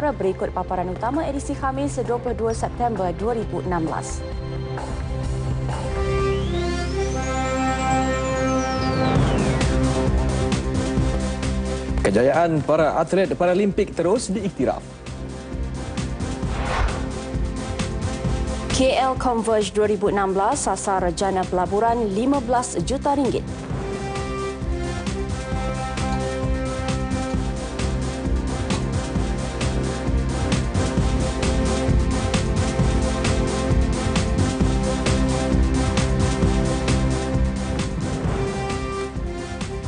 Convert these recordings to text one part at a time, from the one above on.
Berikut paparan utama edisi Khamis 22 September 2016. Kejayaan para atlet Paralimpik terus diiktiraf. KL Converge 2016 sasar jana pelaburan RM15 juta.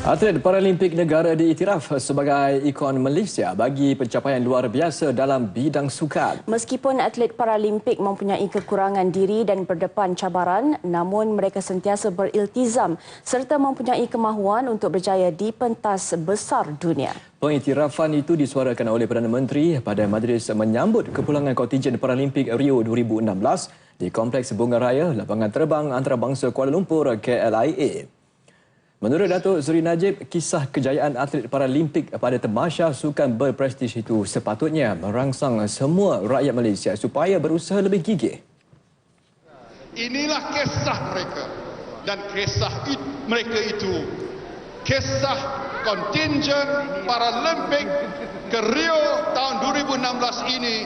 Atlet Paralimpik negara diiktiraf sebagai ikon Malaysia bagi pencapaian luar biasa dalam bidang sukan. Meskipun atlet Paralimpik mempunyai kekurangan diri dan berdepan cabaran, namun mereka sentiasa beriltizam serta mempunyai kemahuan untuk berjaya di pentas besar dunia. Pengiktirafan itu disuarakan oleh Perdana Menteri pada majlis menyambut kepulangan kontingen Paralimpik Rio 2016 di Kompleks Bunga Raya Lapangan Terbang Antarabangsa Kuala Lumpur KLIA. Menurut Datuk Seri Najib, kisah kejayaan atlet Paralimpik pada tamasya sukan berprestij itu sepatutnya merangsang semua rakyat Malaysia supaya berusaha lebih gigih. Inilah kisah mereka dan kisah mereka itu kisah kontingen Paralimpik ke Rio tahun 2016 ini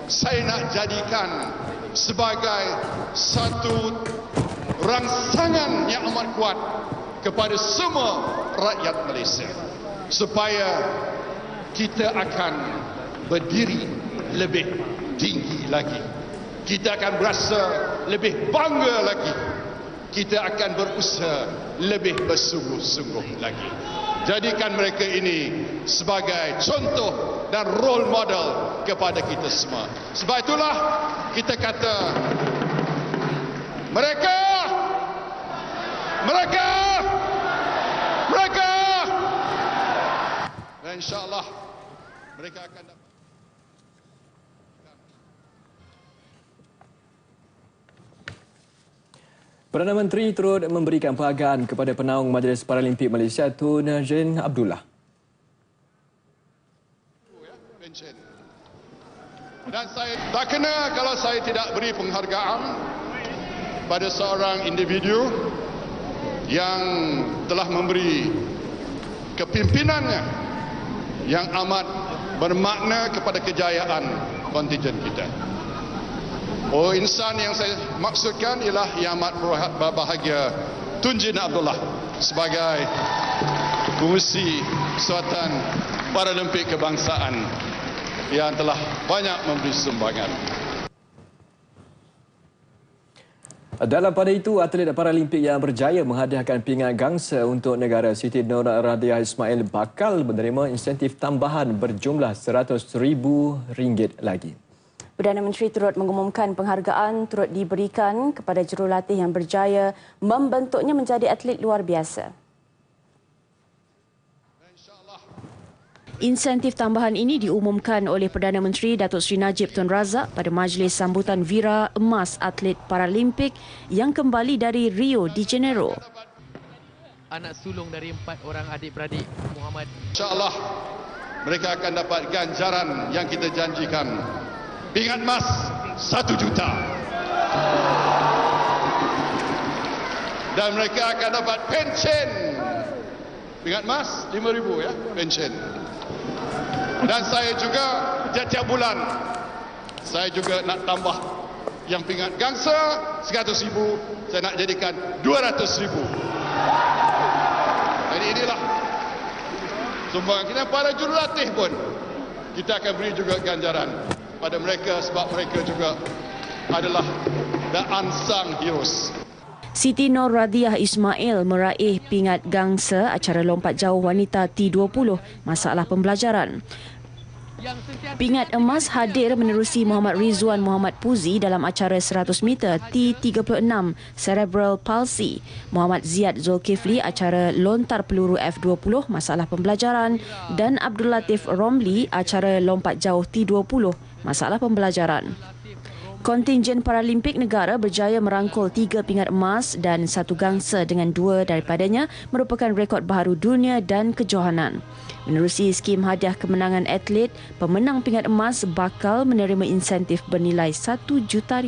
saya nak jadikan sebagai satu rangsangan yang amat kuat kepada semua rakyat Malaysia supaya kita akan berdiri lebih tinggi lagi, kita akan berasa lebih bangga lagi, kita akan berusaha lebih bersungguh-sungguh lagi. Jadikan mereka ini sebagai contoh dan role model kepada kita semua. Sebab itulah kita kata mereka dan insya-Allah mereka akan dapat. Perdana Menteri turut memberikan penghargaan kepada penaung Majlis Paralimpik Malaysia Tun Najin Abdullah. Dan saya tak kena kalau saya tidak beri penghargaan pada seorang individu yang telah memberi kepimpinannya yang amat bermakna kepada kejayaan kontingen kita. Oh, insan yang saya maksudkan ialah yang amat berbahagia Tun Najin Abdullah sebagai pengurusi Persatuan Paralimpik Kebangsaan yang telah banyak memberi sumbangan. Dalam pada itu, atlet Paralimpik yang berjaya menghadiahkan pingat gangsa untuk negara Siti Nur Radiah Ismail bakal menerima insentif tambahan berjumlah RM100,000 lagi. Perdana Menteri turut mengumumkan penghargaan turut diberikan kepada jurulatih yang berjaya membentuknya menjadi atlet luar biasa. Insentif tambahan ini diumumkan oleh Perdana Menteri Datuk Seri Najib Tun Razak pada majlis sambutan Vira Emas Atlet Paralimpik yang kembali dari Rio de Janeiro. Anak sulung dari 4 orang adik-beradik Muhammad. InsyaAllah mereka akan dapat ganjaran yang kita janjikan. Pingat emas 1 juta. Dan mereka akan dapat pension. Pingat emas 5,000 ya, pension. Dan saya juga tiap-tiap bulan saya juga nak tambah yang pingat gangsa 100,000, saya nak jadikan 200,000. Jadi inilah sumbangan kita. Para jurulatih pun kita akan beri juga ganjaran pada mereka sebab mereka juga adalah the unsung heroes. Siti Nur Radiah Ismail meraih pingat gangsa acara lompat jauh wanita T20 masalah pembelajaran. Pingat emas hadir menerusi Muhammad Rizwan Muhammad Puzi dalam acara 100 meter T36 Cerebral Palsy, Muhammad Ziad Zulkifli acara lontar peluru F20 masalah pembelajaran dan Abdul Latif Romli acara lompat jauh T20 masalah pembelajaran. Kontingen Paralimpik negara berjaya merangkul 3 pingat emas dan 1 gangsa dengan 2 daripadanya merupakan rekod baharu dunia dan kejohanan. Menerusi skim hadiah kemenangan atlet, pemenang pingat emas bakal menerima insentif bernilai RM1 juta.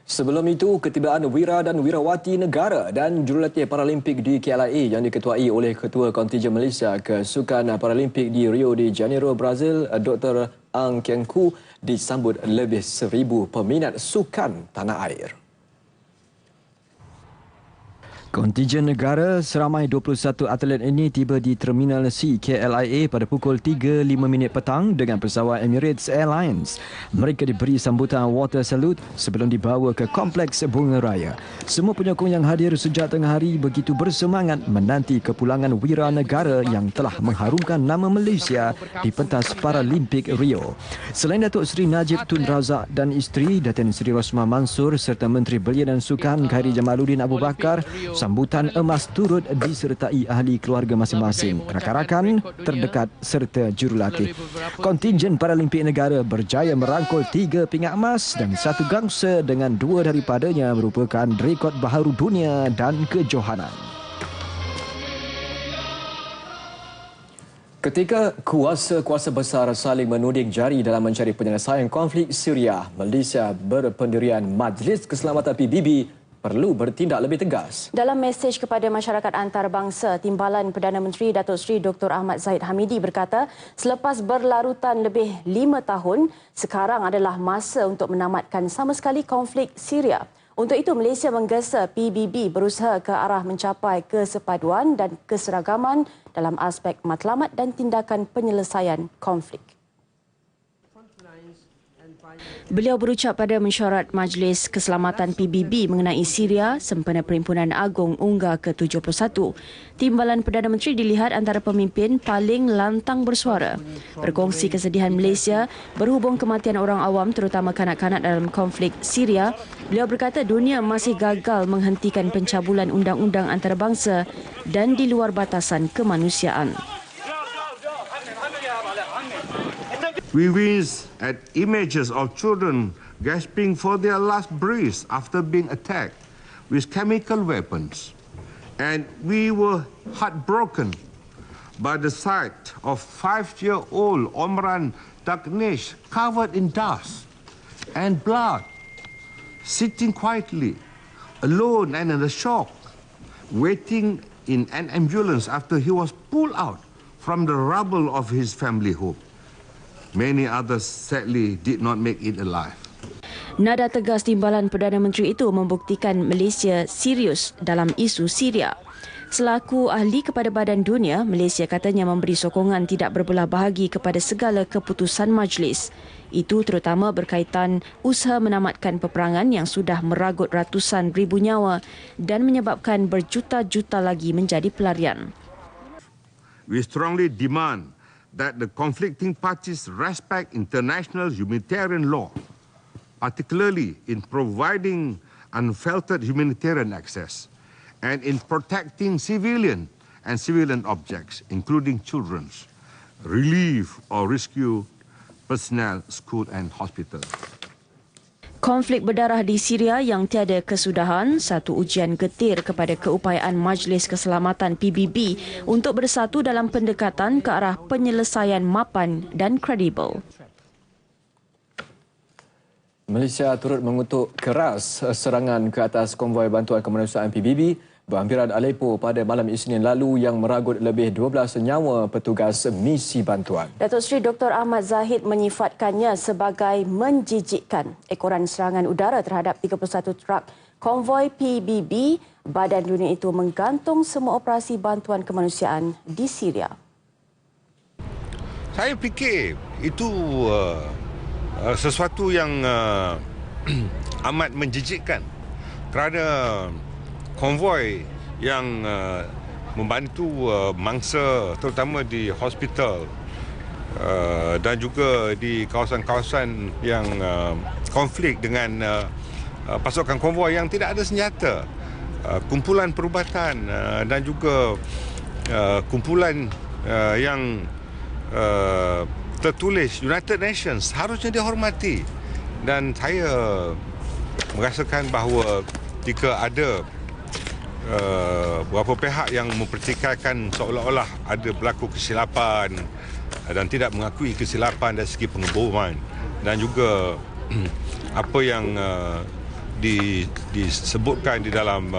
Sebelum itu, ketibaan wira dan wirawati negara dan jurulatih Paralimpik di KLIA yang diketuai oleh Ketua Kontingen Malaysia ke Sukan Paralimpik di Rio de Janeiro, Brazil, Dr. Ang Kiang Koo disambut lebih 1,000 peminat sukan tanah air. Kontingen negara seramai 21 atlet ini tiba di Terminal C KLIA pada pukul 3.05 petang dengan pesawat Emirates Airlines. Mereka diberi sambutan water salute sebelum dibawa ke Kompleks Bunga Raya. Semua penyokong yang hadir sejak tengah hari begitu bersemangat menanti kepulangan wira negara yang telah mengharumkan nama Malaysia di pentas Paralimpik Rio. Selain Datuk Seri Najib Tun Razak dan isteri Datin Seri Rosmah Mansur serta Menteri Belia dan Sukan Khairi Jamaluddin Abu Bakar, sambutan emas turut disertai ahli keluarga masing-masing, rakan-rakan terdekat serta jurulatih. Kontingen Paralimpik negara berjaya merangkul 3 pingat emas dan 1 gangsa dengan 2 daripadanya merupakan rekod baharu dunia dan kejohanan. Ketika kuasa-kuasa besar saling menuding jari dalam mencari penyelesaian konflik Syria, Malaysia berpendirian Majlis Keselamatan PBB perlu bertindak lebih tegas. Dalam mesej kepada masyarakat antarabangsa, Timbalan Perdana Menteri Datuk Seri Dr. Ahmad Zahid Hamidi berkata, selepas berlarutan lebih 5 tahun, sekarang adalah masa untuk menamatkan sama sekali konflik Syria. Untuk itu, Malaysia menggesa PBB berusaha ke arah mencapai kesepaduan dan keseragaman dalam aspek matlamat dan tindakan penyelesaian konflik. Beliau berucap pada mesyuarat Majlis Keselamatan PBB mengenai Syria sempena Perhimpunan Agung UNGA ke-71. Timbalan Perdana Menteri dilihat antara pemimpin paling lantang bersuara. Berkongsi kesedihan Malaysia berhubung kematian orang awam terutama kanak-kanak dalam konflik Syria, beliau berkata dunia masih gagal menghentikan pencabulan undang-undang antarabangsa dan di luar batasan kemanusiaan. We wince at images of children gasping for their last breath after being attacked with chemical weapons. And we were heartbroken by the sight of 5-year-old Omran Dagnesh covered in dust and blood, sitting quietly, alone and in a shock, waiting in an ambulance after he was pulled out from the rubble of his family home. Many others sadly did not make it alive. Nada tegas Timbalan Perdana Menteri itu membuktikan Malaysia serius dalam isu Syria. Selaku ahli kepada Badan Dunia, Malaysia katanya memberi sokongan tidak berbelah bahagi kepada segala keputusan majlis. Itu terutama berkaitan usaha menamatkan peperangan yang sudah meragut ratusan ribu nyawa dan menyebabkan berjuta-juta lagi menjadi pelarian. We strongly demand that the conflicting parties respect international humanitarian law, particularly in providing unfiltered humanitarian access and in protecting civilian and civilian objects, including children, relief or rescue personnel, school and hospital. Konflik berdarah di Syria yang tiada kesudahan, satu ujian getir kepada keupayaan Majlis Keselamatan PBB untuk bersatu dalam pendekatan ke arah penyelesaian mapan dan kredibel. Malaysia turut mengutuk keras serangan ke atas konvoi bantuan kemanusiaan PBB berhampiran Aleppo pada malam Isnin lalu yang meragut lebih 12 nyawa petugas misi bantuan. Datuk Seri Dr. Ahmad Zahid menyifatkannya sebagai menjijikkan. Ekoran serangan udara terhadap 31 truk konvoi PBB, Badan Dunia itu menggantung semua operasi bantuan kemanusiaan di Syria. Saya fikir itu sesuatu yang amat menjijikkan kerana konvoi yang membantu mangsa terutama di hospital dan juga di kawasan-kawasan yang konflik dengan pasukan konvoi yang tidak ada senjata, kumpulan perubatan dan juga kumpulan yang tertulis United Nations harusnya dihormati. Dan saya merasakan bahawa jika ada beberapa pihak yang mempertikaikan seolah-olah ada berlaku kesilapan dan tidak mengakui kesilapan dari segi pengeboman dan juga apa yang disebutkan di dalam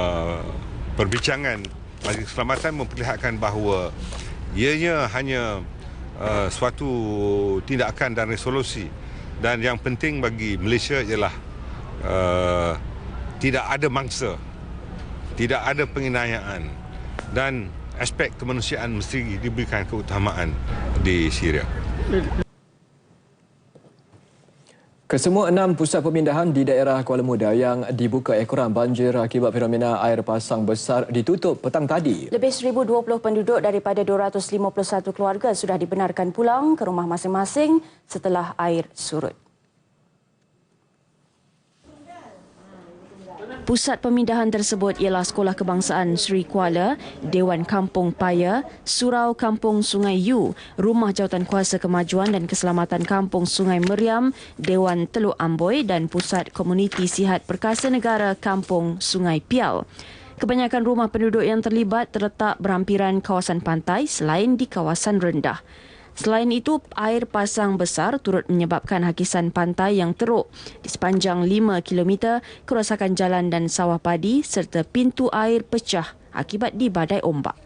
perbincangan Majlis Keselamatan memperlihatkan bahawa ianya hanya suatu tindakan dan resolusi, dan yang penting bagi Malaysia ialah tidak ada mangsa, tidak ada penganiayaan, dan aspek kemanusiaan mesti diberikan keutamaan di Syria. Kesemua 6 pusat pemindahan di daerah Kuala Muda yang dibuka ekoran banjir akibat fenomena air pasang besar ditutup petang tadi. Lebih 1,020 penduduk daripada 251 keluarga sudah dibenarkan pulang ke rumah masing-masing setelah air surut. Pusat pemindahan tersebut ialah Sekolah Kebangsaan Sri Kuala, Dewan Kampung Paya, Surau Kampung Sungai Yu, Rumah Jawatankuasa Kemajuan dan Keselamatan Kampung Sungai Meriam, Dewan Teluk Amboi dan Pusat Komuniti Sihat Perkasa Negara Kampung Sungai Pial. Kebanyakan rumah penduduk yang terlibat terletak berhampiran kawasan pantai selain di kawasan rendah. Selain itu, air pasang besar turut menyebabkan hakisan pantai yang teruk di sepanjang 5 km, kerosakan jalan dan sawah padi serta pintu air pecah akibat dibadai ombak.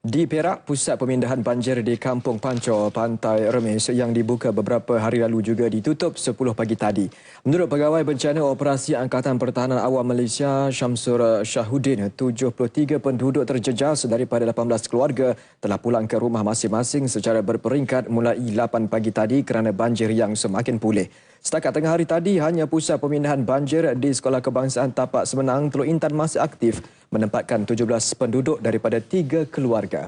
Di Perak, pusat pemindahan banjir di Kampung Pancor, Pantai Remis yang dibuka beberapa hari lalu juga ditutup 10 pagi tadi. Menurut Pegawai Bencana Operasi Angkatan Pertahanan Awam Malaysia, Syamsur Syahuddin, 73 penduduk terjejas daripada 18 keluarga telah pulang ke rumah masing-masing secara berperingkat mulai 8 pagi tadi kerana banjir yang semakin pulih. Setakat tengah hari tadi, hanya pusat pemindahan banjir di Sekolah Kebangsaan Tapak Semenang, Teluk Intan masih aktif menempatkan 17 penduduk daripada 3 keluarga.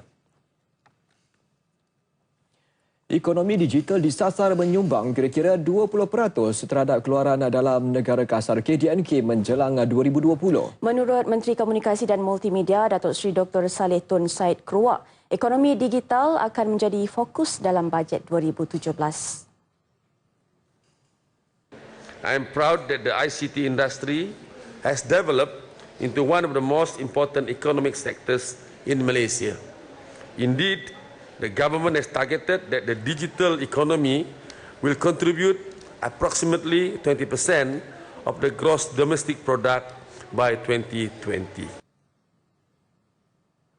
Ekonomi digital disasar menyumbang kira-kira 20% terhadap keluaran dalam negara kasar KDNK menjelang 2020. Menurut Menteri Komunikasi dan Multimedia, Datuk Seri Dr. Saleh Tun Said Keruak, ekonomi digital akan menjadi fokus dalam bajet 2017. I am proud that the ICT industry has developed into one of the most important economic sectors in Malaysia. Indeed, the government has targeted that the digital economy will contribute approximately 20% of the gross domestic product by 2020.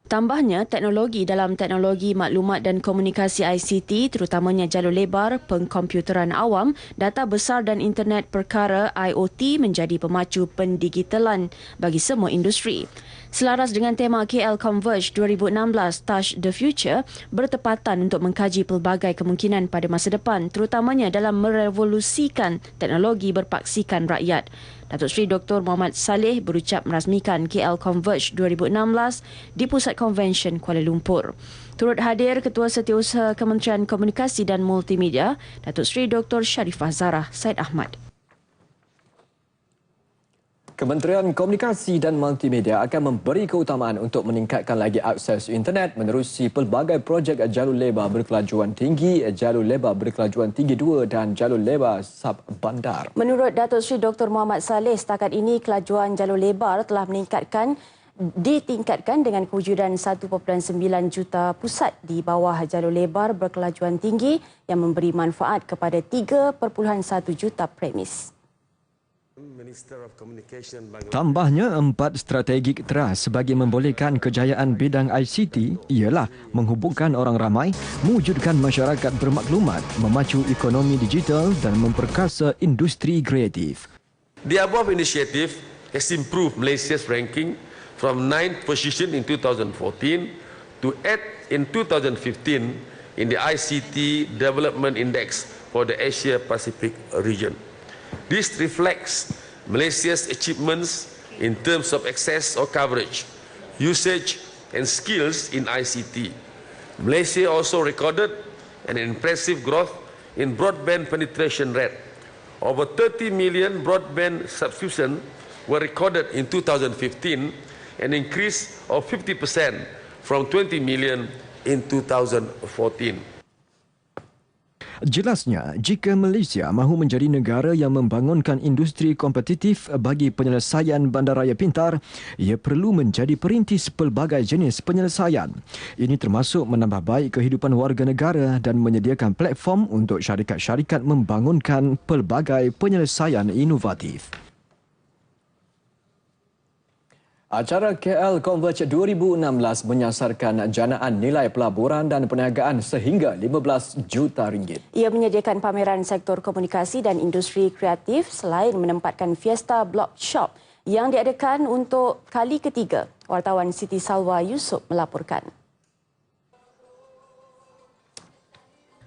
Tambahnya, teknologi dalam teknologi maklumat dan komunikasi ICT, terutamanya jalur lebar, pengkomputeran awam, data besar dan internet perkara IoT menjadi pemacu pendigitalan bagi semua industri. Selaras dengan tema KL Converge 2016 Touch the Future, bertepatan untuk mengkaji pelbagai kemungkinan pada masa depan, terutamanya dalam merevolusikan teknologi berpaksikan rakyat. Datuk Seri Dr. Muhammad Saleh berucap merasmikan KL Converge 2016 di Pusat Konvensyen Kuala Lumpur. Turut hadir Ketua Setiausaha Kementerian Komunikasi dan Multimedia, Datuk Seri Dr. Sharifah Zarah Said Ahmad. Kementerian Komunikasi dan Multimedia akan memberi keutamaan untuk meningkatkan lagi akses internet menerusi pelbagai projek jalur lebar berkelajuan tinggi, jalur lebar berkelajuan tinggi 2 dan jalur lebar sub bandar. Menurut Datuk Seri Dr. Muhammad Saleh, setakat ini kelajuan jalur lebar telah ditingkatkan dengan kewujudan 1.9 juta pusat di bawah jalur lebar berkelajuan tinggi yang memberi manfaat kepada 3.1 juta premis. Tambahnya, 4 strategi teras bagi membolehkan kejayaan bidang ICT ialah menghubungkan orang ramai, mewujudkan masyarakat bermaklumat, memacu ekonomi digital dan memperkasa industri kreatif. The above initiative has improved Malaysia's ranking from 9th position in 2014 to 8th in 2015 in the ICT Development Index for the Asia-Pacific region. This reflects Malaysia's achievements in terms of access or coverage, usage and skills in ICT. Malaysia also recorded an impressive growth in broadband penetration rate. Over 30 million broadband subscriptions were recorded in 2015, an increase of 50% from 20 million in 2014. Jelasnya, jika Malaysia mahu menjadi negara yang membangunkan industri kompetitif bagi penyelesaian bandaraya pintar, ia perlu menjadi perintis pelbagai jenis penyelesaian. Ini termasuk menambah baik kehidupan warga negara dan menyediakan platform untuk syarikat-syarikat membangunkan pelbagai penyelesaian inovatif. Acara KL Converge 2016 menyasarkan janaan nilai pelaburan dan perniagaan sehingga 15 juta ringgit. Ia menyediakan pameran sektor komunikasi dan industri kreatif selain menempatkan Fiesta Blog Shop yang diadakan untuk kali ketiga. Wartawan Siti Salwa Yusof melaporkan.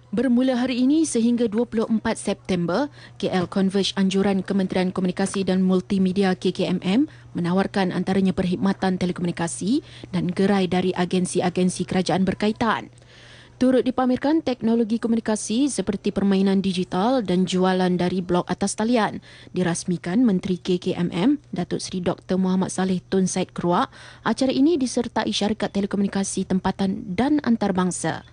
Bermula hari ini sehingga 24 September, KL Converge anjuran Kementerian Komunikasi dan Multimedia KKMM menawarkan antaranya perkhidmatan telekomunikasi dan gerai dari agensi-agensi kerajaan berkaitan. Turut dipamerkan teknologi komunikasi seperti permainan digital dan jualan dari blog atas talian. Dirasmikan Menteri KKMM, Datuk Seri Dr. Muhammad Saleh Tun Said Keruak. Acara ini disertai syarikat telekomunikasi tempatan dan antarabangsa.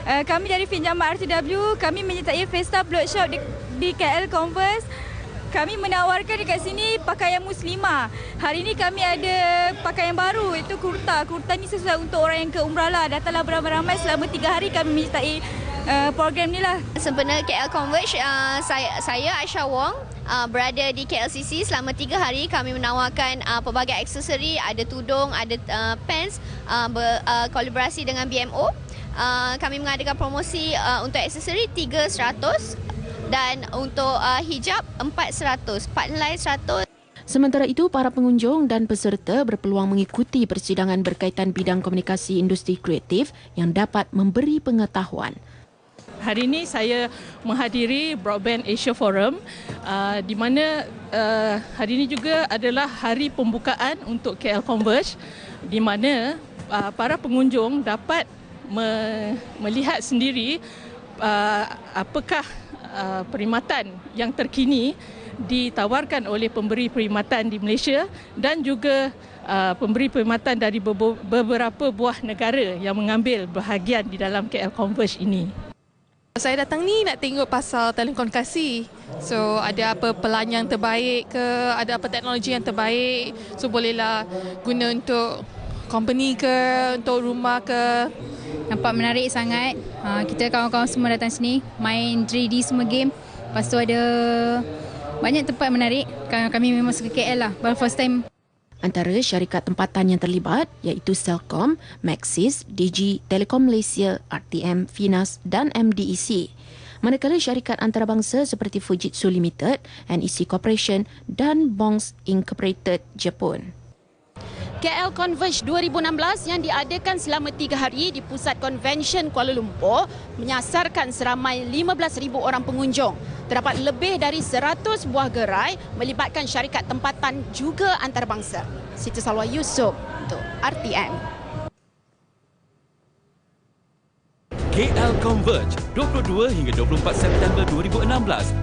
Kami dari Pinjaman RTW, kami menyertai Fiesta Blog Shop di KL Converse. Kami menawarkan dekat sini pakaian muslimah. Hari ini kami ada pakaian baru, iaitu kurta. Kurta ni sesuai untuk orang yang ke umrah lah. Datanglah beramai-ramai selama 3 hari kami menyertai program ni lah. Sempena KL Converge, saya Aisyah Wong berada di KLCC selama 3 hari. Kami menawarkan pelbagai aksesori, ada tudung, ada pants, kolaborasi dengan BMO. Kami mengadakan promosi untuk aksesori 300 dan untuk hijab 400, 4 helai 100. Sementara itu, para pengunjung dan peserta berpeluang mengikuti persidangan berkaitan bidang komunikasi industri kreatif yang dapat memberi pengetahuan. Hari ini saya menghadiri Broadband Asia Forum di mana hari ini juga adalah hari pembukaan untuk KL Converge di mana para pengunjung dapat melihat sendiri apakah perkhidmatan yang terkini ditawarkan oleh pemberi perkhidmatan di Malaysia dan juga pemberi perkhidmatan dari beberapa buah negara yang mengambil bahagian di dalam KL Converge ini. Saya datang ni nak tengok pasal telekomunikasi. So ada apa pelan yang terbaik ke, ada apa teknologi yang terbaik. So bolehlah guna untuk company ke, untuk rumah ke. Nampak menarik sangat. Kita kawan-kawan semua datang sini main 3D semua game. Lepas tu ada banyak tempat menarik. Kami memang suka KL lah. Baru first time. Antara syarikat tempatan yang terlibat iaitu Celcom, Maxis, Digi, Telekom Malaysia, RTM, Finas dan MDEC. Manakala syarikat antarabangsa seperti Fujitsu Limited, NEC Corporation dan Bongs Incorporated Jepun. KL Converge 2016 yang diadakan selama 3 hari di Pusat Convention Kuala Lumpur menyasarkan seramai 15,000 orang pengunjung. Terdapat lebih dari 100 buah gerai melibatkan syarikat tempatan juga antarabangsa. Siti Salwa Yusof untuk RTM. KL Converge 22 hingga 24 September 2016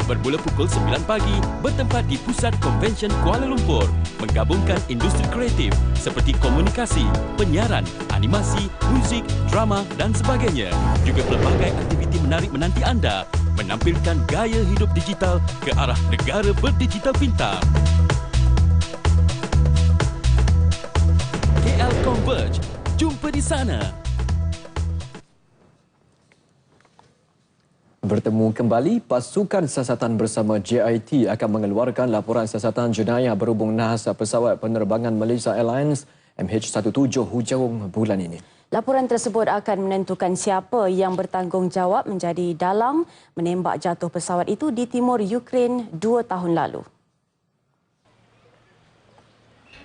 bermula pukul 9 pagi bertempat di Pusat Convention Kuala Lumpur menggabungkan industri kreatif seperti komunikasi, penyiaran, animasi, muzik, drama dan sebagainya. Juga pelbagai aktiviti menarik menanti anda menampilkan gaya hidup digital ke arah negara berdigital pintar. KL Converge, jumpa di sana. Bertemu kembali, pasukan siasatan bersama JIT akan mengeluarkan laporan siasatan jenayah berhubung nahas pesawat penerbangan Malaysia Airlines MH17 hujung bulan ini. Laporan tersebut akan menentukan siapa yang bertanggungjawab menjadi dalang menembak jatuh pesawat itu di timur Ukraine 2 tahun lalu.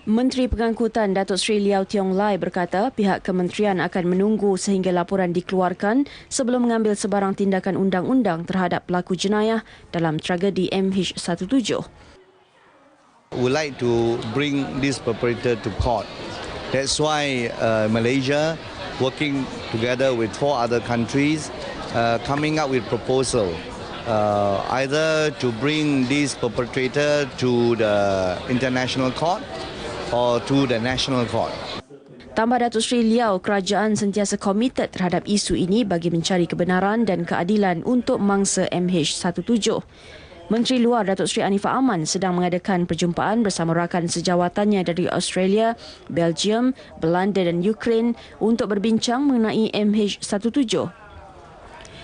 Menteri Pengangkutan Datuk Seri Liau Tiong Lai berkata pihak kementerian akan menunggu sehingga laporan dikeluarkan sebelum mengambil sebarang tindakan undang-undang terhadap pelaku jenayah dalam tragedi MH17. We would like to bring this perpetrator to court. That's why Malaysia, working together with 4 other countries, coming up with proposal either to bring this perpetrator to the international court or to the national court. Tambah Datuk Seri Liau, kerajaan sentiasa komited terhadap isu ini bagi mencari kebenaran dan keadilan untuk mangsa MH17. Menteri Luar Datuk Seri Anifah Aman sedang mengadakan perjumpaan bersama rakan sejawatannya dari Australia, Belgium, Belanda dan Ukraine untuk berbincang mengenai MH17.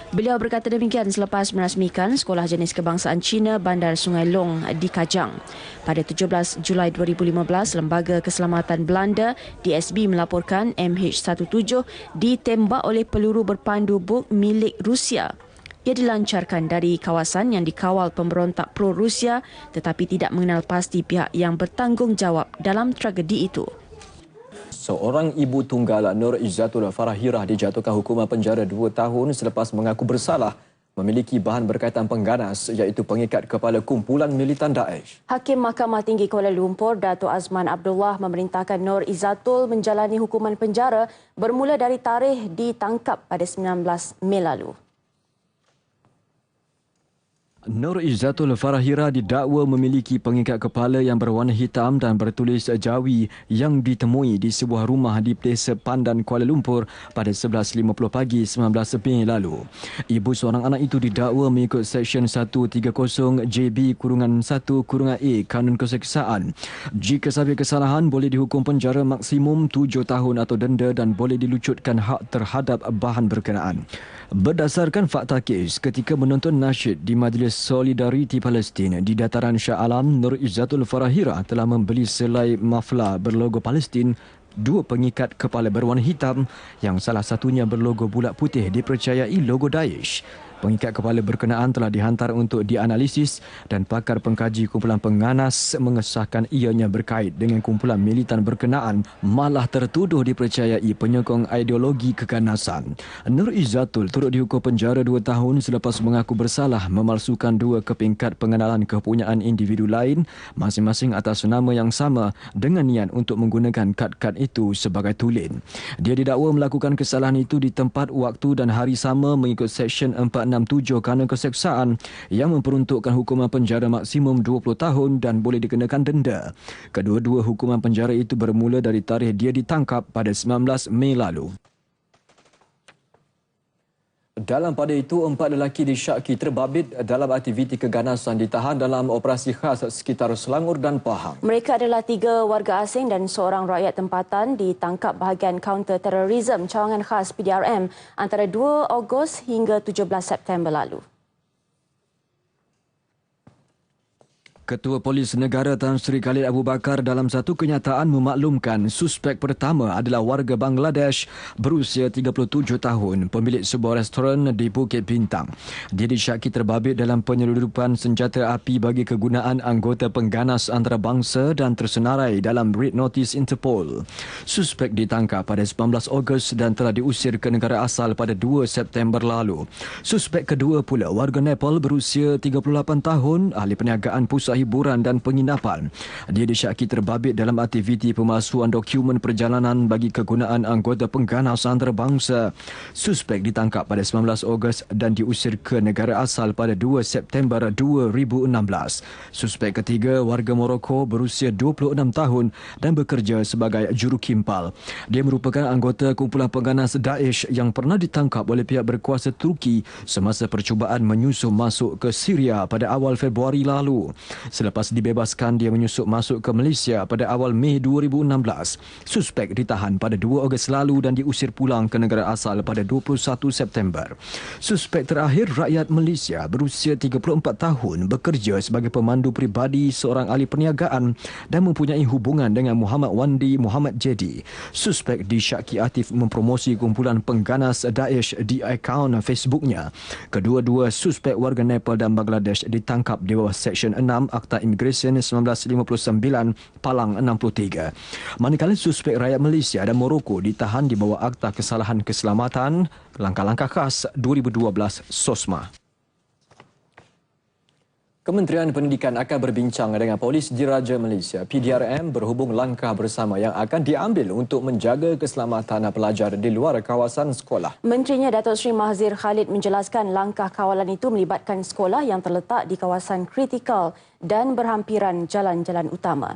Beliau berkata demikian selepas merasmikan Sekolah Jenis Kebangsaan Cina Bandar Sungai Long di Kajang. Pada 17 Julai 2015, Lembaga Keselamatan Belanda DSB melaporkan MH17 ditembak oleh peluru berpandu buk milik Rusia. Ia dilancarkan dari kawasan yang dikawal pemberontak pro-Rusia tetapi tidak mengenal pasti pihak yang bertanggungjawab dalam tragedi itu. Seorang ibu tunggal Nur Izzatul Farahirah dijatuhkan hukuman penjara 2 tahun selepas mengaku bersalah memiliki bahan berkaitan pengganas iaitu pengikat kepala kumpulan militan Daesh. Hakim Mahkamah Tinggi Kuala Lumpur Datuk Azman Abdullah memerintahkan Nur Izzatul menjalani hukuman penjara bermula dari tarikh ditangkap pada 19 Mei lalu. Nur Izzatul Farahirah didakwa memiliki pengikat kepala yang berwarna hitam dan bertulis Jawi yang ditemui di sebuah rumah di Desa Pandan, Kuala Lumpur pada 11.50 pagi 19 Mei lalu. Ibu seorang anak itu didakwa mengikut Seksyen 130JB-1-A Kanun Keseksaan. Jika sabit kesalahan, boleh dihukum penjara maksimum 7 tahun atau denda dan boleh dilucutkan hak terhadap bahan berkenaan. Berdasarkan fakta kes, ketika menonton nasyid di Majlis Solidariti Palestin di Dataran Shah Alam, Nur Izzatul Farahirah telah membeli selai mafla berlogo Palestin, 2 pengikat kepala berwarna hitam yang salah satunya berlogo bulat putih dipercayai logo Daesh. Pengikat kepala berkenaan telah dihantar untuk dianalisis dan pakar pengkaji kumpulan pengganas mengesahkan ianya berkait dengan kumpulan militan berkenaan malah tertuduh dipercayai penyokong ideologi keganasan. Nur Izzatul turut dihukum penjara 2 tahun selepas mengaku bersalah memalsukan 2 kepingkat pengenalan kepunyaan individu lain masing-masing atas nama yang sama dengan niat untuk menggunakan kad-kad itu sebagai tulen. Dia didakwa melakukan kesalahan itu di tempat, waktu dan hari sama mengikut Seksyen 467 Kanun Keseksaan yang memperuntukkan hukuman penjara maksimum 20 tahun dan boleh dikenakan denda. Kedua-dua hukuman penjara itu bermula dari tarikh dia ditangkap pada 19 Mei lalu. Dalam pada itu, 4 lelaki disyaki terbabit dalam aktiviti keganasan ditahan dalam operasi khas sekitar Selangor dan Pahang. Mereka adalah 3 warga asing dan seorang rakyat tempatan ditangkap bahagian kaunter terorisme cawangan khas PDRM antara 2 Ogos hingga 17 September lalu. Ketua Polis Negara Tan Sri Khalid Abu Bakar dalam satu kenyataan memaklumkan suspek pertama adalah warga Bangladesh berusia 37 tahun, pemilik sebuah restoran di Bukit Bintang. Dia disyaki terbabit dalam penyelundupan senjata api bagi kegunaan anggota pengganas antarabangsa dan tersenarai dalam Red Notice Interpol. Suspek ditangkap pada 19 Ogos dan telah diusir ke negara asal pada 2 September lalu. Suspek kedua pula warga Nepal berusia 38 tahun, ahli perniagaan pusat hiburan dan penginapan. Dia disyaki terbabit dalam aktiviti pemalsuan dokumen perjalanan bagi kegunaan anggota pengganas antarabangsa. Suspek ditangkap pada 19 Ogos dan diusir ke negara asal pada 2 September 2016. Suspek ketiga warga Morocco berusia 26 tahun dan bekerja sebagai juru kimpal. Dia merupakan anggota kumpulan pengganas Daesh yang pernah ditangkap oleh pihak berkuasa Turki semasa percubaan menyusup masuk ke Syria pada awal Februari lalu. Selepas dibebaskan, dia menyusup masuk ke Malaysia pada awal Mei 2016. Suspek ditahan pada 2 Ogos lalu dan diusir pulang ke negara asal pada 21 September. Suspek terakhir rakyat Malaysia berusia 34 tahun, bekerja sebagai pemandu peribadi seorang ahli perniagaan dan mempunyai hubungan dengan Muhammad Wandi Muhammad Jadi. Suspek disyaki aktif mempromosi kumpulan pengganas Daesh di akaun Facebooknya. Kedua-dua suspek warga Nepal dan Bangladesh ditangkap di bawah Seksyen 6 Akta Imigresen 1959 Palang 63. Manakala suspek rakyat Malaysia dan Morocco ditahan di bawah Akta Kesalahan Keselamatan Langkah-Langkah Khas 2012 SOSMA. Kementerian Pendidikan akan berbincang dengan Polis Diraja Malaysia PDRM berhubung langkah bersama yang akan diambil untuk menjaga keselamatan pelajar di luar kawasan sekolah. Menterinya Datuk Seri Mahzir Khalid menjelaskan langkah kawalan itu melibatkan sekolah yang terletak di kawasan kritikal dan berhampiran jalan-jalan utama.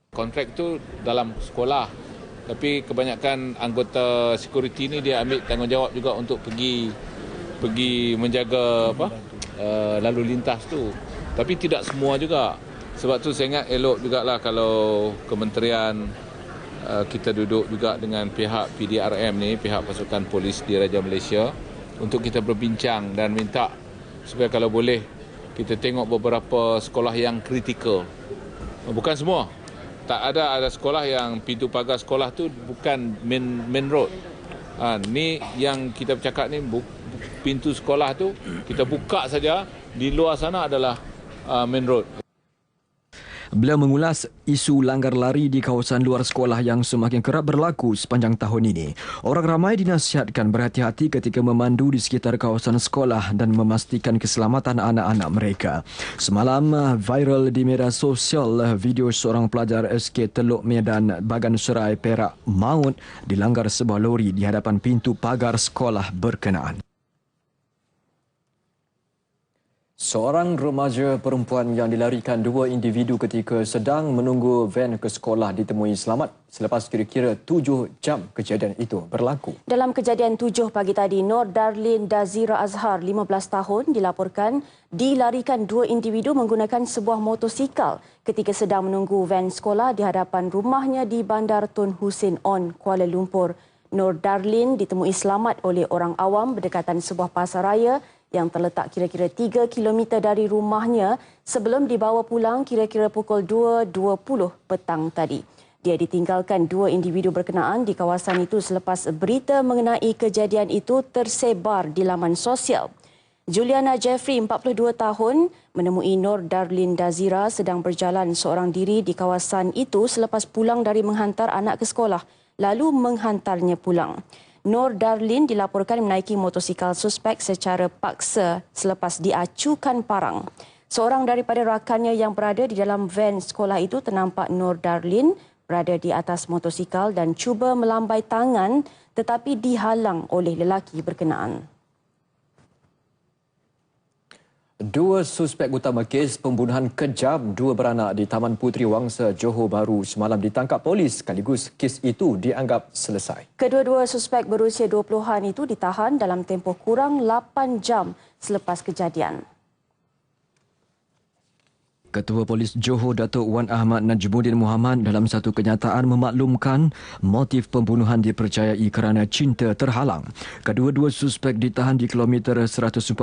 Kontrak tu dalam sekolah, tapi kebanyakan anggota security ni dia ambil tanggungjawab juga untuk pergi menjaga lalu lintas tu. Tapi tidak semua juga. Sebab tu saya ingat elok jugalah kalau kementerian kita duduk juga dengan pihak PDRM ni, pihak pasukan polis Diraja Malaysia, untuk kita berbincang dan minta supaya kalau boleh kita tengok beberapa sekolah yang kritikal. Bukan semua. Tak ada sekolah yang pintu pagar sekolah tu bukan main road. Ni yang kita bercakap ni, pintu sekolah tu kita buka saja, di luar sana adalah main road. Beliau mengulas isu langgar lari di kawasan luar sekolah yang semakin kerap berlaku sepanjang tahun ini. Orang ramai dinasihatkan berhati-hati ketika memandu di sekitar kawasan sekolah dan memastikan keselamatan anak-anak mereka. Semalam viral di media sosial video seorang pelajar SK Teluk Medan Bagan Serai Perak maut dilanggar sebuah lori di hadapan pintu pagar sekolah berkenaan. Seorang remaja perempuan yang dilarikan dua individu ketika sedang menunggu van ke sekolah ditemui selamat selepas kira-kira 7 jam kejadian itu berlaku. Dalam kejadian 7 pagi tadi, Nur Darlin Dazira Azhar, 15 tahun, dilaporkan dilarikan dua individu menggunakan sebuah motosikal ketika sedang menunggu van sekolah di hadapan rumahnya di Bandar Tun Hussein On, Kuala Lumpur. Nur Darlin ditemui selamat oleh orang awam berdekatan sebuah pasar raya yang terletak kira-kira 3 km dari rumahnya sebelum dibawa pulang kira-kira pukul 2.20 petang tadi. Dia ditinggalkan dua individu berkenaan di kawasan itu selepas berita mengenai kejadian itu tersebar di laman sosial. Juliana Jeffrey, 42 tahun, menemui Nur Darlin Dazira sedang berjalan seorang diri di kawasan itu selepas pulang dari menghantar anak ke sekolah, lalu menghantarnya pulang. Nur Darlin dilaporkan menaiki motosikal suspek secara paksa selepas diacukan parang. Seorang daripada rakannya yang berada di dalam van sekolah itu ternampak Nur Darlin berada di atas motosikal dan cuba melambai tangan tetapi dihalang oleh lelaki berkenaan. Dua suspek utama kes pembunuhan kejam dua beranak di Taman Puteri Wangsa, Johor Bahru semalam ditangkap polis sekaligus kes itu dianggap selesai. Kedua-dua suspek berusia 20-an itu ditahan dalam tempoh kurang 8 jam selepas kejadian. Ketua Polis Johor Datuk Wan Ahmad Najmuddin Muhammad dalam satu kenyataan memaklumkan motif pembunuhan dipercayai kerana cinta terhalang. Kedua-dua suspek ditahan di kilometer 142.4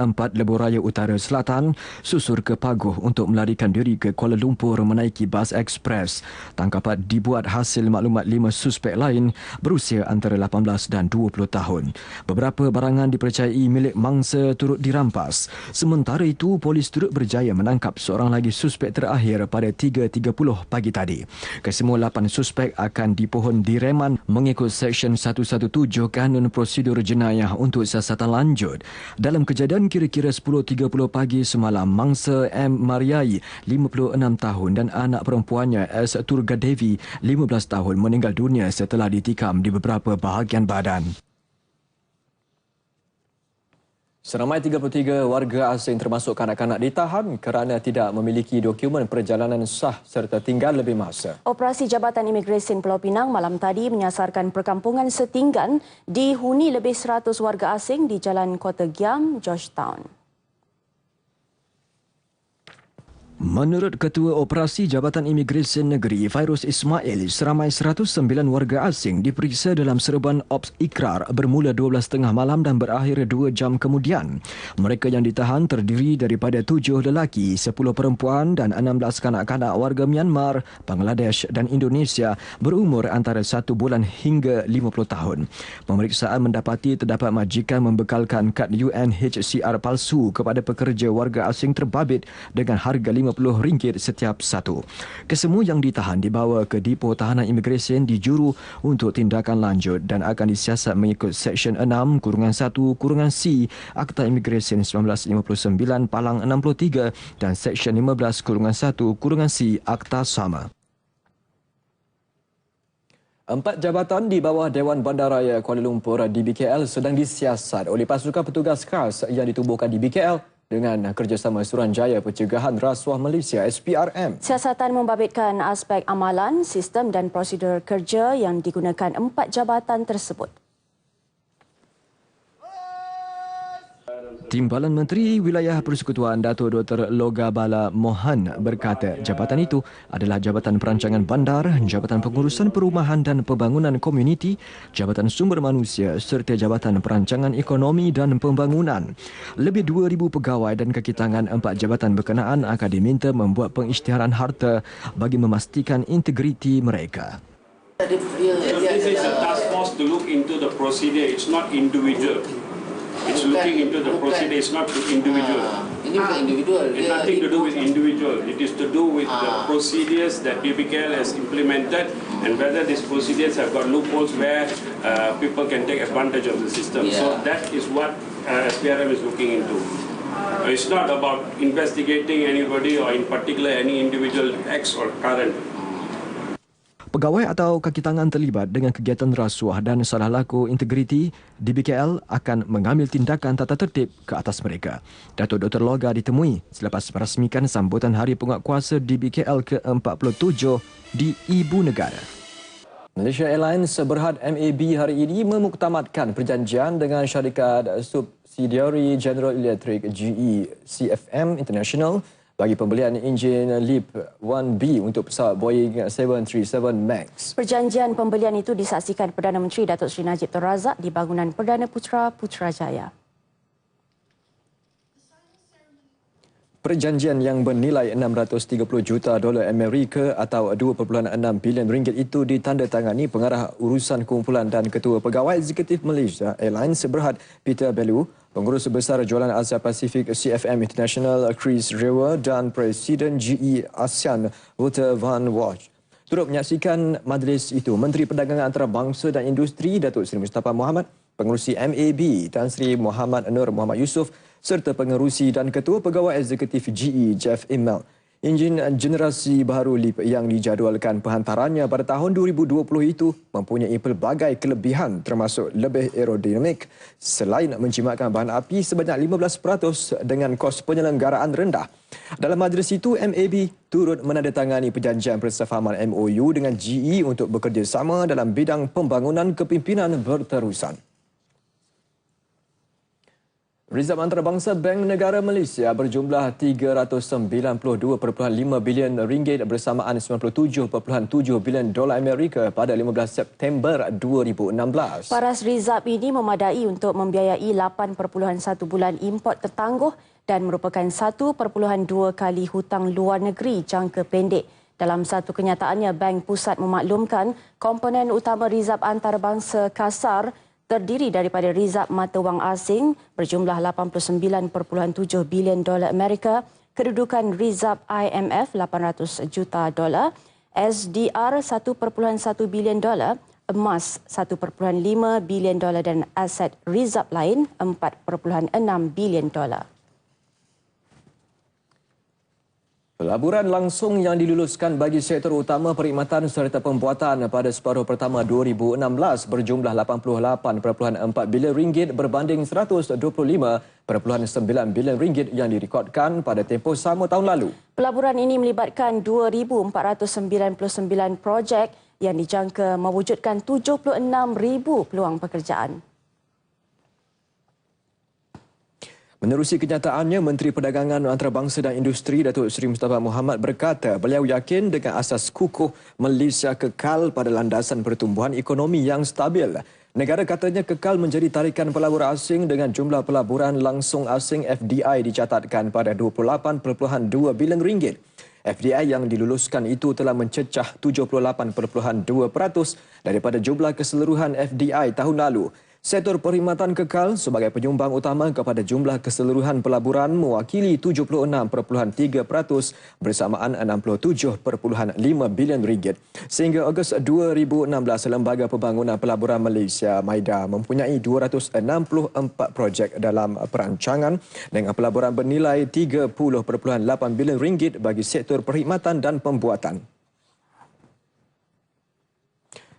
Lebuh Raya Utara Selatan, susur ke Paguh untuk melarikan diri ke Kuala Lumpur menaiki bas ekspres. Tangkapan dibuat hasil maklumat 5 suspek lain berusia antara 18 dan 20 tahun. Beberapa barangan dipercayai milik mangsa turut dirampas. Sementara itu, polis turut berjaya menangkap seorang lagi suspek terakhir pada 3.30 pagi tadi. Kesemua 8 suspek akan dipohon direman mengikut Seksyen 117 Kanun Prosedur Jenayah untuk siasatan lanjut. Dalam kejadian kira-kira 10.30 pagi semalam, mangsa M. Mariai, 56 tahun dan anak perempuannya S. Turgadevi, 15 tahun meninggal dunia setelah ditikam di beberapa bahagian badan. Seramai 33 warga asing termasuk kanak-kanak ditahan kerana tidak memiliki dokumen perjalanan sah serta tinggal lebih masa. Operasi Jabatan Imigresen Pulau Pinang malam tadi menyasarkan perkampungan setinggan dihuni lebih 100 warga asing di Jalan Kota Giam, Georgetown. Menurut Ketua Operasi Jabatan Imigresen Negeri Fairuz Ismail, seramai 109 warga asing diperiksa dalam serban Ops Ikrar bermula 12.30 malam dan berakhir 2 jam kemudian. Mereka yang ditahan terdiri daripada 7 lelaki, 10 perempuan dan 16 kanak-kanak warga Myanmar, Bangladesh dan Indonesia berumur antara 1 bulan hingga 50 tahun. Pemeriksaan mendapati terdapat majikan membekalkan kad UNHCR palsu kepada pekerja warga asing terbabit dengan harga RM50 setiap satu. Kesemua yang ditahan dibawa ke Dipo Tahanan Imigresen di Juru untuk tindakan lanjut dan akan disiasat mengikut Seksyen 6-1-C Akta Imigresen 1959 Palang 63 dan Seksyen 15-1-C Akta sama. 4 jabatan di bawah Dewan Bandaraya Kuala Lumpur di BKL sedang disiasat oleh pasukan petugas khas yang ditubuhkan di BKL dengan kerjasama Suruhanjaya Pencegahan Rasuah Malaysia SPRM. Siasatan membabitkan aspek amalan, sistem dan prosedur kerja yang digunakan 4 jabatan tersebut. Timbalan Menteri Wilayah Persekutuan Dato' Dr. Loga Bala Mohan berkata jabatan itu adalah Jabatan Perancangan Bandar, Jabatan Pengurusan Perumahan dan Pembangunan Komuniti, Jabatan Sumber Manusia serta Jabatan Perancangan Ekonomi dan Pembangunan. Lebih 2,000 pegawai dan kaki tangan 4 jabatan berkenaan akan diminta membuat pengisytiharan harta bagi memastikan integriti mereka. This is a task force to look into the procedure. It's not individual. It's looking into the procedure. It's not individual. Individual. It's nothing to do with individual. It is to do with the procedures that BPKL has implemented and whether these procedures have got loopholes where people can take advantage of the system. So that is what SPRM is looking into. It's not about investigating anybody or in particular any individual ex or current. Pegawai atau kaki tangan terlibat dengan kegiatan rasuah dan salah laku integriti, DBKL akan mengambil tindakan tata tertib ke atas mereka. Dato' Dr. Loga ditemui selepas merasmikan sambutan Hari Penguatkuasa DBKL ke-47 di Ibu Negara. Malaysia Airlines Berhad MAB hari ini memuktamadkan perjanjian dengan syarikat subsidiari General Electric GE CFM International bagi pembelian enjin LEAP 1B untuk pesawat Boeing 737 MAX. Perjanjian pembelian itu disaksikan Perdana Menteri Datuk Seri Najib Tun Razak di bangunan Perdana Putra Putrajaya. Perjanjian yang bernilai $630 juta Amerika atau 2.6 bilion ringgit itu ditandatangani Pengarah Urusan Kumpulan dan Ketua Pegawai Eksekutif Malaysia Airlines Berhad Peter Bellew, Pengurus Besar Jualan Asia Pasifik CFM International Chris Rewa dan Presiden GE ASEAN Wouter van Wijk. Turut menyaksikan majlis itu Menteri Perdagangan Antarabangsa dan Industri Datuk Seri Mustafa Mohamed, Pengerusi MAB Tan Sri Muhammad Nur Muhammad Yusof serta Pengerusi dan Ketua Pegawai Eksekutif GE Jeff Immel. Enjin generasi baru LEAP yang dijadualkan penghantarannya pada tahun 2020 itu mempunyai pelbagai kelebihan termasuk lebih aerodinamik selain menjimatkan bahan api sebanyak 15% dengan kos penyelenggaraan rendah. Dalam majlis itu, MAB turut menandatangani perjanjian persefahaman MOU dengan GE untuk bekerjasama dalam bidang pembangunan kepimpinan berterusan. Rizab Antarabangsa Bank Negara Malaysia berjumlah 392.5 bilion ringgit bersamaan 97.7 bilion dolar Amerika pada 15 September 2016. Paras Rizab ini memadai untuk membiayai 8.1 bulan import tertangguh dan merupakan 1.2 kali hutang luar negeri jangka pendek. Dalam satu kenyataannya, Bank Pusat memaklumkan komponen utama Rizab Antarabangsa kasar terdiri daripada rizab mata wang asing berjumlah 89.7 bilion dolar Amerika, kedudukan rizab IMF 800 juta dolar, SDR 1.1 bilion dolar, emas 1.5 bilion dolar dan aset rizab lain 4.6 bilion dolar. Pelaburan langsung yang diluluskan bagi sektor utama perkhidmatan serta pembuatan pada separuh pertama 2016 berjumlah 88.4 bilion ringgit berbanding 125.9 bilion ringgit yang direkodkan pada tempoh sama tahun lalu. Pelaburan ini melibatkan 2,499 projek yang dijangka mewujudkan 76,000 peluang pekerjaan. Menerusi kenyataannya, Menteri Perdagangan Antarabangsa dan Industri Datuk Seri Mustafa Mohamed berkata beliau yakin dengan asas kukuh Malaysia kekal pada landasan pertumbuhan ekonomi yang stabil. Negara katanya kekal menjadi tarikan pelabur asing dengan jumlah pelaburan langsung asing FDI dicatatkan pada 28.2 bilion ringgit. FDI yang diluluskan itu telah mencecah 78.2% daripada jumlah keseluruhan FDI tahun lalu. Sektor perkhidmatan kekal sebagai penyumbang utama kepada jumlah keseluruhan pelaburan mewakili 76.3% bersamaan 67.5 bilion ringgit. Sehingga Ogos 2016, Lembaga Pembangunan Pelaburan Malaysia MAIDA mempunyai 264 projek dalam perancangan dengan pelaburan bernilai 30.8 bilion ringgit bagi sektor perkhidmatan dan pembuatan.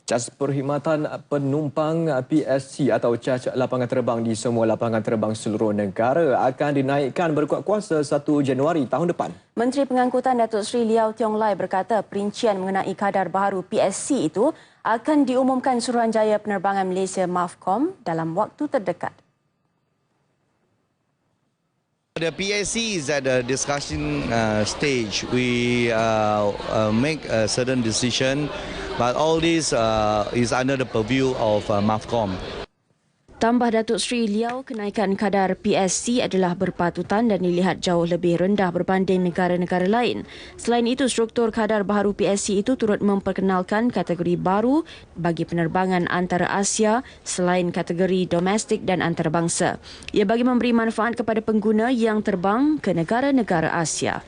Cas perkhidmatan penumpang PSC atau cas lapangan terbang di semua lapangan terbang seluruh negara akan dinaikkan berkuat kuasa 1 Januari tahun depan. Menteri Pengangkutan Datuk Seri Liau Tiong Lai berkata perincian mengenai kadar baharu PSC itu akan diumumkan Suruhanjaya Penerbangan Malaysia MAVCOM dalam waktu terdekat. The PSC is at the discussion stage. We make a certain decision, but all this is under the purview of MAVCOM. Tambah Datuk Seri Liau, kenaikan kadar PSC adalah berpatutan dan dilihat jauh lebih rendah berbanding negara-negara lain. Selain itu, struktur kadar baharu PSC itu turut memperkenalkan kategori baru bagi penerbangan antara Asia selain kategori domestik dan antarabangsa. Ia bagi memberi manfaat kepada pengguna yang terbang ke negara-negara Asia.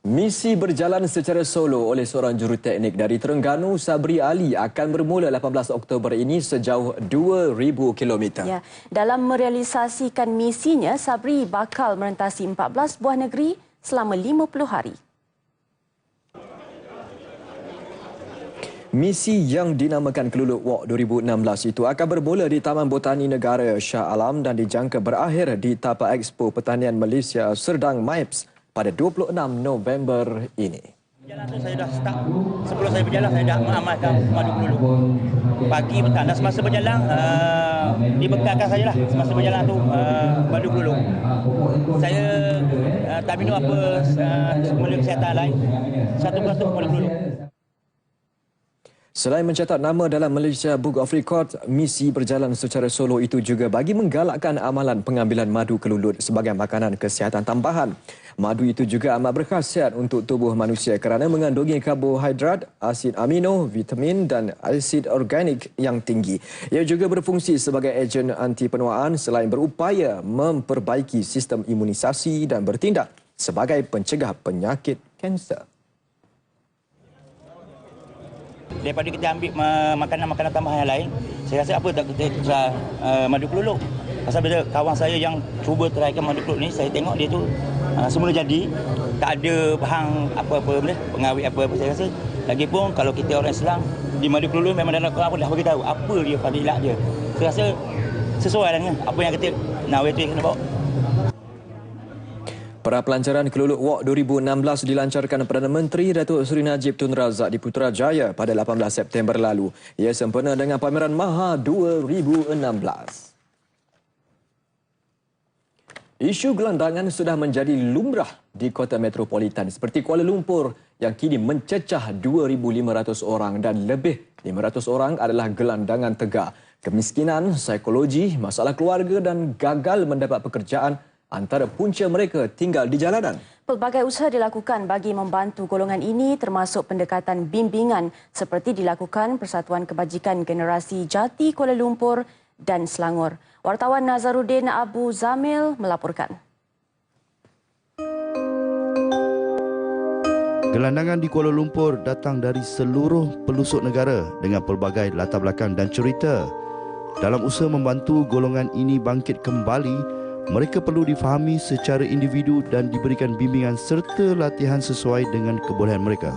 Misi berjalan secara solo oleh seorang juruteknik dari Terengganu, Sabri Ali, akan bermula 18 Oktober ini sejauh 2,000 km. Ya, dalam merealisasikan misinya, Sabri bakal merentasi 14 buah negeri selama 50 hari. Misi yang dinamakan Keluluk Walk 2016 itu akan bermula di Taman Botani Negara Shah Alam dan dijangka berakhir di Tapak Expo Pertanian Malaysia Serdang MIPS pada 26 November ini. Jalan tu saya dah start. Sebelum saya berjalan, saya dah mengamalkan madu keluluk. Pagi, petang dan semasa berjalan, dibekalkan sajalah semasa berjalan tu madu keluluk. Saya tak minum apa semula kesihatan lain. Satu persatu madu keluluk. Selain mencatat nama dalam Malaysia Book of Records, misi berjalan secara solo itu juga bagi menggalakkan amalan pengambilan madu kelulut sebagai makanan kesihatan tambahan. Madu itu juga amat berkhasiat untuk tubuh manusia kerana mengandungi karbohidrat, asid amino, vitamin dan asid organik yang tinggi. Ia juga berfungsi sebagai ejen anti penuaan selain berupaya memperbaiki sistem imunisasi dan bertindak sebagai pencegah penyakit kanser. Daripada kita ambil makanan-makanan tambahan yang lain, saya rasa apa tak kita try madu keluluk. Pasal bila kawan saya yang cuba trykan madu keluluk ni, saya tengok dia tu semula jadi, tak ada bahan apa-apa benda, pengawet apa-apa. Saya rasa lagipun kalau kita orang Islam, di madu keluluk memang dalam Quran pun dah beritahu apa dia fadilat dia. Saya rasa sesuai dengan apa yang kita nak kena bawa. Pra-pelancaran Keluluk Walk 2016 dilancarkan Perdana Menteri Datuk Seri Najib Tun Razak di Putrajaya pada 18 September lalu. Ia sempena dengan pameran Maha 2016. Isu gelandangan sudah menjadi lumrah di kota metropolitan seperti Kuala Lumpur yang kini mencecah 2,500 orang dan lebih 500 orang adalah gelandangan tegar. Kemiskinan, psikologi, masalah keluarga dan gagal mendapat pekerjaan antara punca mereka tinggal di jalanan. Pelbagai usaha dilakukan bagi membantu golongan ini termasuk pendekatan bimbingan seperti dilakukan Persatuan Kebajikan Generasi Jati Kuala Lumpur dan Selangor. Wartawan Nazaruddin Abu Zamil melaporkan. Gelandangan di Kuala Lumpur datang dari seluruh pelosok negara dengan pelbagai latar belakang dan cerita. Dalam usaha membantu golongan ini bangkit kembali, mereka perlu difahami secara individu dan diberikan bimbingan serta latihan sesuai dengan kebolehan mereka.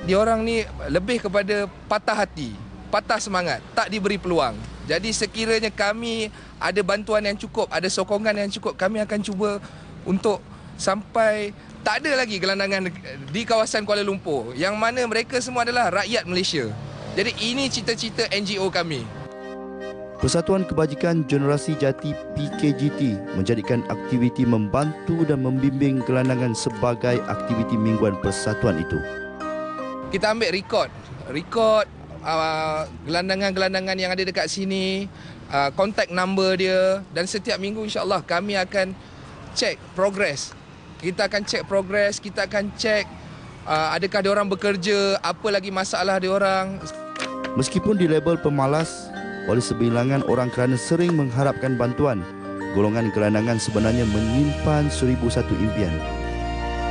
Diorang ni lebih kepada patah hati, patah semangat, tak diberi peluang. Jadi sekiranya kami ada bantuan yang cukup, ada sokongan yang cukup, kami akan cuba untuk sampai tak ada lagi gelandangan di kawasan Kuala Lumpur yang mana mereka semua adalah rakyat Malaysia. Jadi ini cita-cita NGO kami. Persatuan Kebajikan Generasi Jati PKGT menjadikan aktiviti membantu dan membimbing gelandangan sebagai aktiviti mingguan persatuan itu. Kita ambil rekod gelandangan-gelandangan yang ada dekat sini, contact number dia dan setiap minggu insya-Allah kami akan cek progress. Kita akan cek progress, kita akan cek adakah diorang bekerja, apa lagi masalah diorang. Meskipun di label pemalas oleh sebilangan orang kerana sering mengharapkan bantuan, golongan gelandangan sebenarnya menyimpan 1001 impian.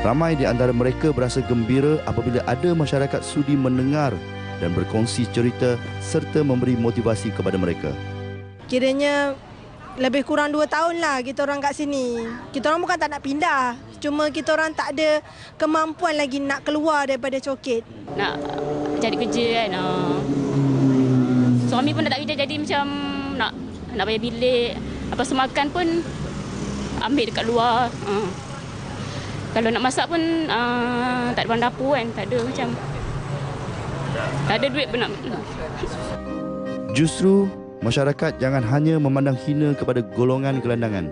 Ramai di antara mereka berasa gembira apabila ada masyarakat sudi mendengar dan berkongsi cerita serta memberi motivasi kepada mereka. Kiranya lebih kurang 2 tahun lah kita orang kat sini. Kita orang bukan tak nak pindah. Cuma kita orang tak ada kemampuan lagi nak keluar daripada Coket. Nak cari kerja kan. Suami pun dah tak kerja, jadi macam nak bayar bilik. Apa semakan pun ambil dekat luar. Kalau nak masak pun tak ada bahan dapur kan. Tak ada macam. Tak ada duit pun nak. Justru masyarakat jangan hanya memandang hina kepada golongan gelandangan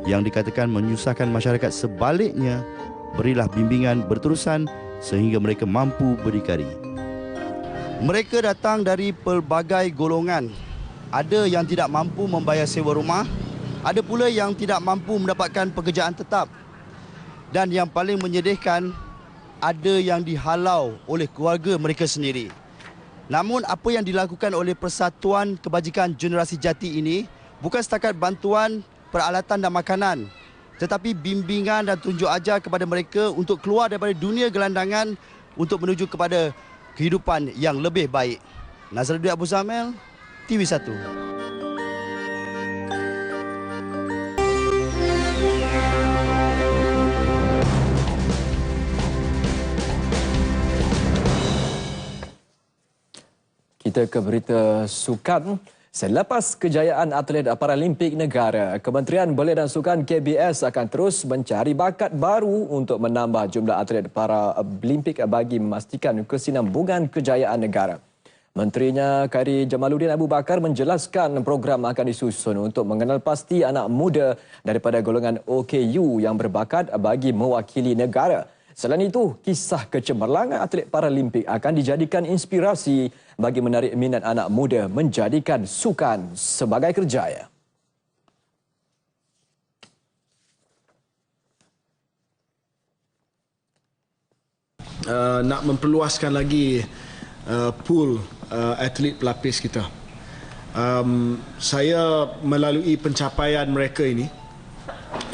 yang dikatakan menyusahkan masyarakat. Sebaliknya, berilah bimbingan berterusan sehingga mereka mampu berdikari. Mereka datang dari pelbagai golongan. Ada yang tidak mampu membayar sewa rumah, ada pula yang tidak mampu mendapatkan pekerjaan tetap. Dan yang paling menyedihkan, ada yang dihalau oleh keluarga mereka sendiri. Namun apa yang dilakukan oleh Persatuan Kebajikan Generasi Jati ini bukan setakat bantuan peralatan dan makanan, tetapi bimbingan dan tunjuk ajar kepada mereka untuk keluar daripada dunia gelandangan untuk menuju kepada kehidupan yang lebih baik. Nazruddin Abu Zamel, TV1. Kita ke berita sukan. Selepas kejayaan atlet Paralimpik negara, Kementerian Belia dan Sukan KBS akan terus mencari bakat baru untuk menambah jumlah atlet Paralimpik bagi memastikan kesinambungan kejayaan negara. Menterinya Khairi Jamaluddin Abu Bakar menjelaskan program akan disusun untuk mengenal pasti anak muda daripada golongan OKU yang berbakat bagi mewakili negara. Selain itu, kisah kecemerlangan atlet Paralimpik akan dijadikan inspirasi bagi menarik minat anak muda menjadikan sukan sebagai kerjaya. Nak memperluaskan lagi pool atlet pelapis kita. Saya melalui pencapaian mereka ini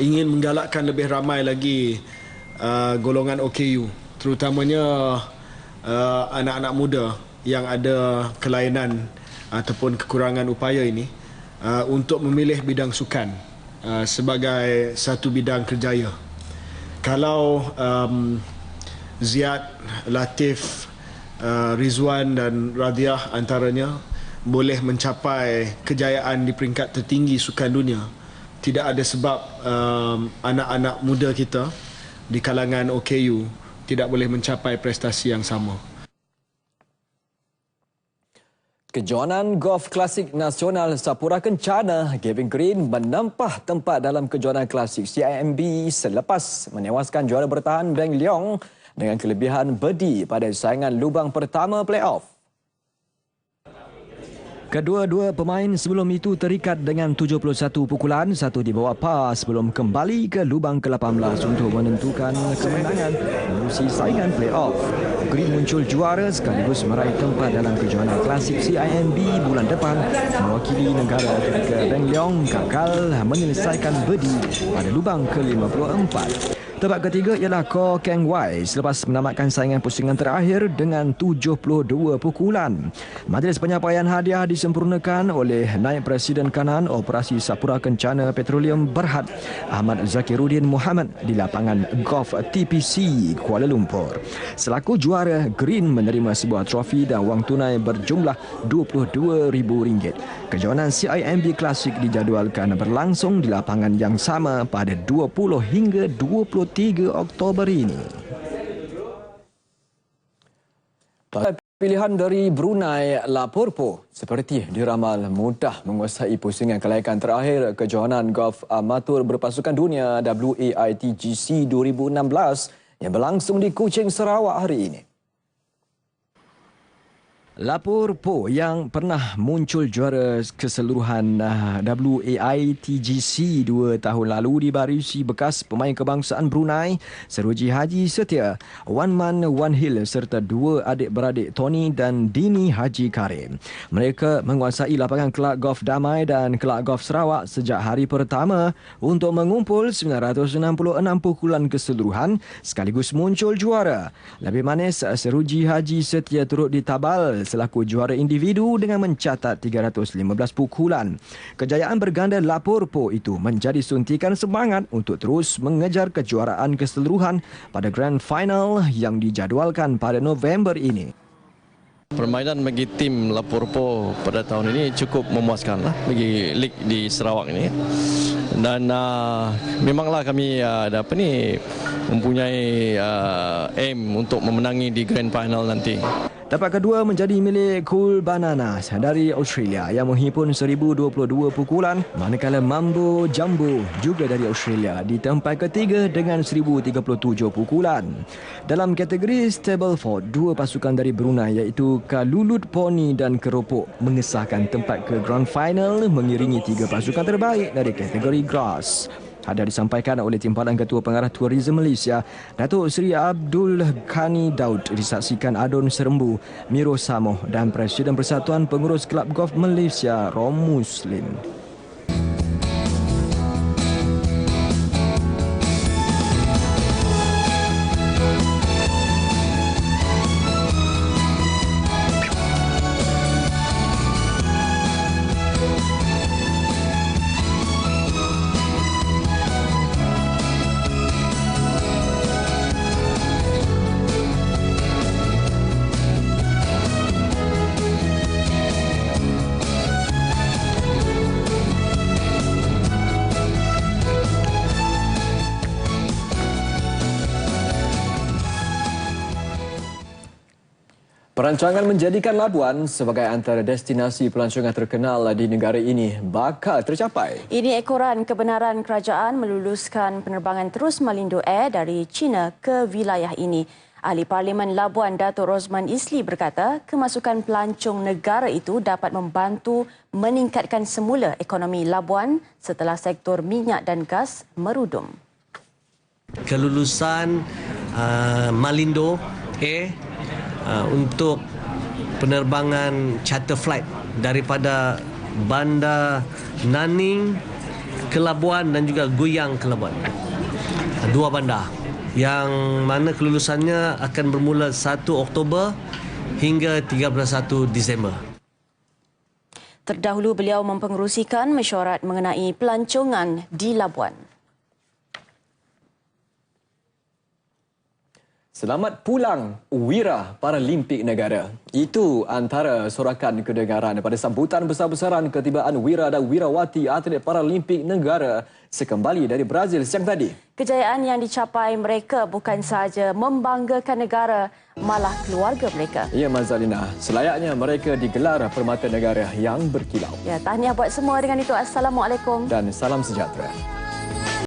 ingin menggalakkan lebih ramai lagi golongan OKU, terutamanya anak-anak muda yang ada kelainan ataupun kekurangan upaya ini untuk memilih bidang sukan sebagai satu bidang kerjaya. Kalau Ziad, Latif, Rizwan dan Radiah antaranya boleh mencapai kejayaan di peringkat tertinggi sukan dunia, tidak ada sebab anak-anak muda kita di kalangan OKU tidak boleh mencapai prestasi yang sama. Kejohanan golf klasik nasional Sapura Kencana, Gavin Green menempah tempat dalam kejohanan klasik CIMB selepas menewaskan juara bertahan Beng Leong dengan kelebihan birdie pada saingan lubang pertama playoff. Kedua-dua pemain sebelum itu terikat dengan 71 pukulan, satu di bawah par sebelum kembali ke lubang ke-18 untuk menentukan kemenangan menerusi saingan playoff. Green muncul juara sekaligus meraih tempat dalam kejohanan klasik CIMB bulan depan mewakili negara ketika Beng Leong gagal menyelesaikan birdie pada lubang ke-54. Tempat ketiga ialah Ko Keng Wai selepas menamatkan saingan pusingan terakhir dengan 72 pukulan. Majlis penyampaian hadiah disempurnakan oleh Naib Presiden Kanan Operasi Sapura Kencana Petroleum Berhad Ahmad Zakiruddin Muhammad di lapangan golf TPC Kuala Lumpur. Selaku juara, Green menerima sebuah trofi dan wang tunai berjumlah RM22,000. Kejohanan CIMB Klasik dijadualkan berlangsung di lapangan yang sama pada 20 hingga 23 Oktober ini. Pilihan dari Brunei, Lapurpo seperti diramal mudah menguasai pusingan kelaikan terakhir kejohanan golf amatur berpasukan dunia WAITGC 2016 yang berlangsung di Kuching, Sarawak hari ini. Lapurpo yang pernah muncul juara keseluruhan WAITGC 2 tahun lalu dibarisi bekas pemain kebangsaan Brunei Seruji Haji Setia, Wan Man Wan Hill serta dua adik-beradik Tony dan Dini Haji Karim. Mereka menguasai lapangan Kelab Golf Damai dan Kelab Golf Sarawak sejak hari pertama untuk mengumpul 966 pukulan keseluruhan sekaligus muncul juara. Lebih manis, Seruji Haji Setia turut ditabal selaku juara individu dengan mencatat 315 pukulan. Kejayaan berganda Laporpo itu menjadi suntikan semangat untuk terus mengejar kejuaraan keseluruhan pada Grand Final yang dijadualkan pada November ini. Permainan bagi tim Laporpo pada tahun ini cukup memuaskan bagi lig di Sarawak ini. Dan memanglah kami mempunyai aim untuk memenangi di Grand Final nanti. Tapak kedua menjadi milik Cool Bananas dari Australia yang menghimpun 1022 pukulan, manakala Mambo Jumbo juga dari Australia di tempat ketiga dengan 1037 pukulan. Dalam kategori Stableford, dua pasukan dari Brunei iaitu Kalulut Pony dan Keropok mengesahkan tempat ke Grand Final mengiringi tiga pasukan terbaik dari kategori Grass. Ada disampaikan oleh Timpalan Ketua Pengarah Tourism Malaysia, Datuk Seri Abdul Ghani Daud, disaksikan Adun Serembu, Miro Samoh dan Presiden Persatuan Pengurus Kelab Golf Malaysia, Rom Muslim. Perancangan menjadikan Labuan sebagai antara destinasi pelancongan terkenal di negara ini bakal tercapai. Ini ekoran kebenaran kerajaan meluluskan penerbangan terus Malindo Air dari China ke wilayah ini. Ahli Parlimen Labuan Datuk Rosman Isli berkata, kemasukan pelancong negara itu dapat membantu meningkatkan semula ekonomi Labuan setelah sektor minyak dan gas merudum. Kelulusan Malindo Air untuk penerbangan charter flight daripada bandar Naning ke Labuan dan juga Guyang ke Labuan. Dua bandar yang mana kelulusannya akan bermula 1 Oktober hingga 31 Disember. Terdahulu beliau mempengerusikan mesyuarat mengenai pelancongan di Labuan. Selamat pulang Wira Paralimpik Negara. Itu antara sorakan kedengaran pada sambutan besar-besaran ketibaan Wira dan Wirawati atlet Paralimpik Negara sekembali dari Brazil siang tadi. Kejayaan yang dicapai mereka bukan sahaja membanggakan negara, malah keluarga mereka. Ya, Mazalina, selayaknya mereka digelar Permata Negara yang berkilau. Ya, tahniah buat semua. Dengan itu, Assalamualaikum dan salam sejahtera.